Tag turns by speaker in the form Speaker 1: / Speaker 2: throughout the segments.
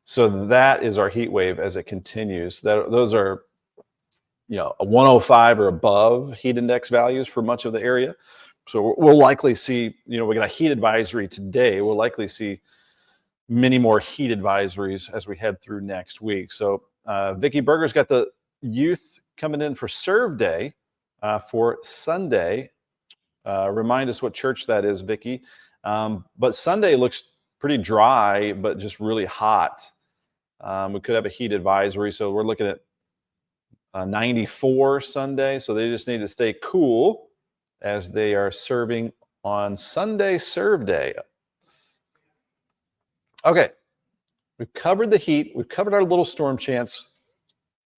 Speaker 1: So that is our heat wave as it continues. Those are, a 105 or above heat index values for much of the area. So we'll likely see, we got a heat advisory today. We'll likely see many more heat advisories as we head through next week. So Vicki Berger's got the youth coming in for Serve Day for Sunday. Remind us what church that is, Vicki. But Sunday looks pretty dry, but just really hot. We could have a heat advisory, so we're looking at 94 Sunday. So they just need to stay cool as they are serving on Sunday Serve Day. Okay, we've covered the heat. We've covered our little storm chance.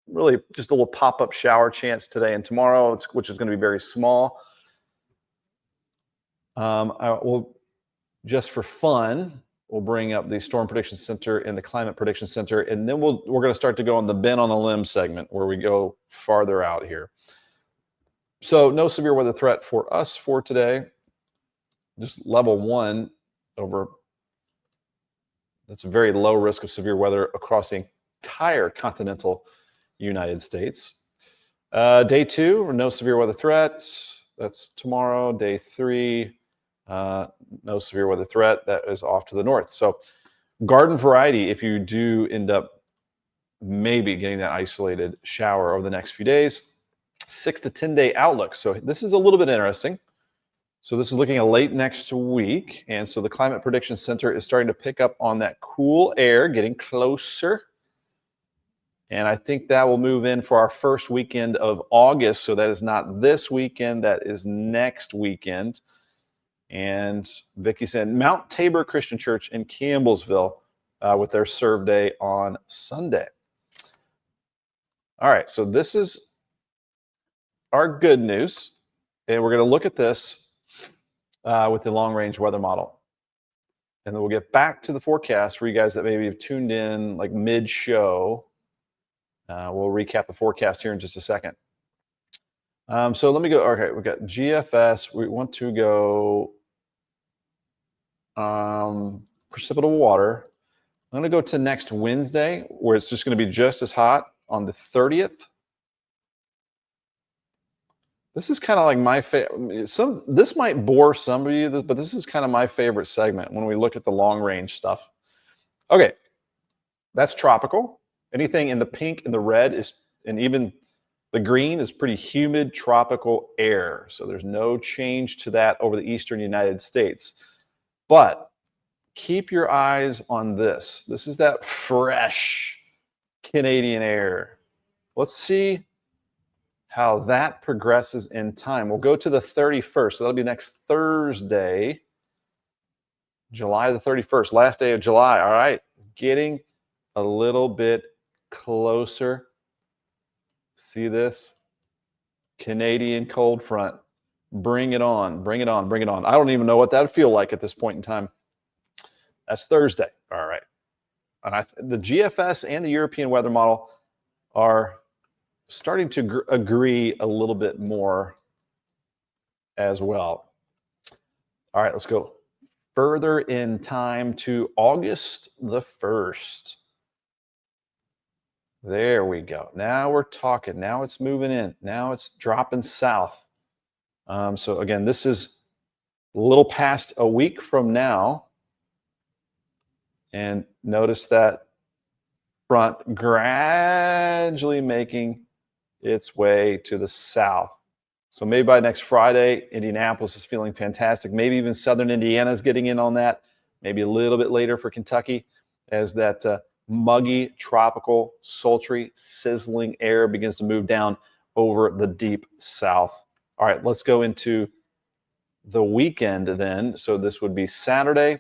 Speaker 1: Really just a little pop-up shower chance today and tomorrow, which is going to be very small. Just for fun, we'll bring up the Storm Prediction Center and the Climate Prediction Center, and then we're going to start to go on the Ben on a Limb segment where we go farther out here. So no severe weather threat for us for today. Just level 1 over. That's a very low risk of severe weather across the entire continental United States. Day 2, no severe weather threat. That's tomorrow. Day 3, no severe weather threat. That is off to the north. So garden variety, if you do end up maybe getting that isolated shower over the next few days, 6 to 10 day outlook. So this is a little bit interesting. So this is looking at late next week. And so the Climate Prediction Center is starting to pick up on that cool air, getting closer. And I think that will move in for our first weekend of August. So that is not this weekend, that is next weekend. And Vicki said Mount Tabor Christian Church in Campbellsville with their Serve Day on Sunday. All right, so this is our good news. And we're going to look at this with the long-range weather model. And then we'll get back to the forecast for you guys that maybe have tuned in like mid-show. We'll recap the forecast here in just a second. So let me go. Okay, we've got GFS. We want to go precipitable water. I'm going to go to next Wednesday where it's just going to be just as hot on the 30th. This is kind of like my favorite. This might bore some of you, but this is kind of my favorite segment when we look at the long range stuff. Okay, that's tropical. Anything in the pink and the red is, and even the green is pretty humid tropical air. So there's no change to that over the eastern United States. But keep your eyes on this. This is that fresh Canadian air. Let's see how that progresses in time. We'll go to the 31st. So that'll be next Thursday, July the 31st, last day of July. All right, getting a little bit closer. See this? Canadian cold front. Bring it on, bring it on, bring it on. I don't even know what that would feel like at this point in time. That's Thursday. All right. And the GFS and the European weather model are starting to agree a little bit more as well. All right, let's go further in time to August the 1st. There we go. Now we're talking. Now it's moving in. Now it's dropping south. So again, this is a little past a week from now. And notice that front gradually making its way to the south. So maybe by next Friday, Indianapolis is feeling fantastic. Maybe even southern Indiana is getting in on that. Maybe a little bit later for Kentucky as that muggy, tropical, sultry, sizzling air begins to move down over the deep south. All right, let's go into the weekend then. So this would be Saturday,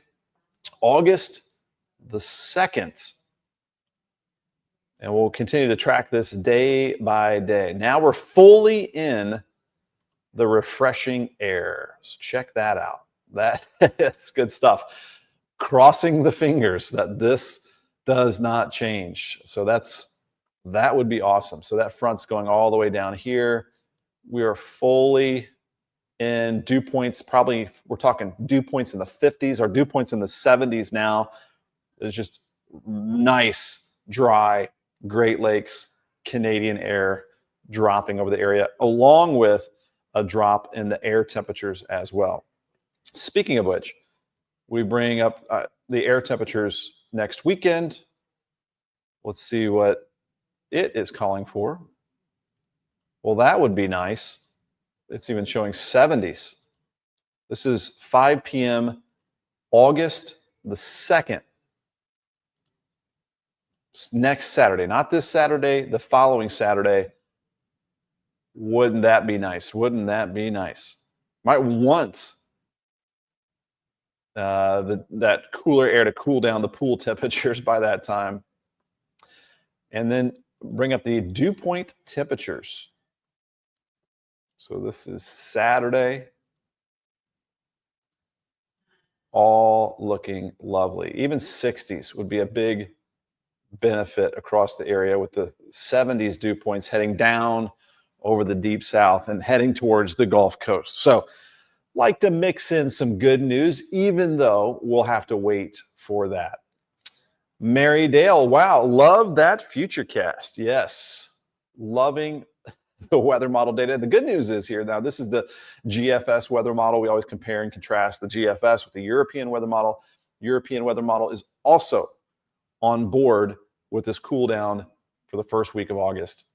Speaker 1: August the 2nd. And we'll continue to track this day by day. Now we're fully in the refreshing air. So check that out. That's good stuff. Crossing the fingers that this does not change. So that would be awesome. So that front's going all the way down here. We are fully in dew points. Probably we're talking dew points in the 50s or dew points in the 70s now. There's just nice, dry Great Lakes Canadian air dropping over the area, along with a drop in the air temperatures as well. Speaking of which, we bring up the air temperatures next weekend. Let's see what it is calling for. Well, that would be nice. It's even showing 70s. This is 5 p.m. August the 2nd. Next Saturday, not this Saturday, the following Saturday. Wouldn't that be nice? Wouldn't that be nice? Might want that cooler air to cool down the pool temperatures by that time. And then bring up the dew point temperatures. So this is Saturday. All looking lovely. Even 60s would be a big benefit across the area, with the 70s dew points heading down over the deep south and heading towards the Gulf Coast. So like to mix in some good news, even though we'll have to wait for that. Mary Dale, wow, love that futurecast. Yes, loving the weather model data. The good news is here now, this is the GFS weather model. We always compare and contrast the GFS with the European weather model. European weather model is also on board with this cool down for the first week of August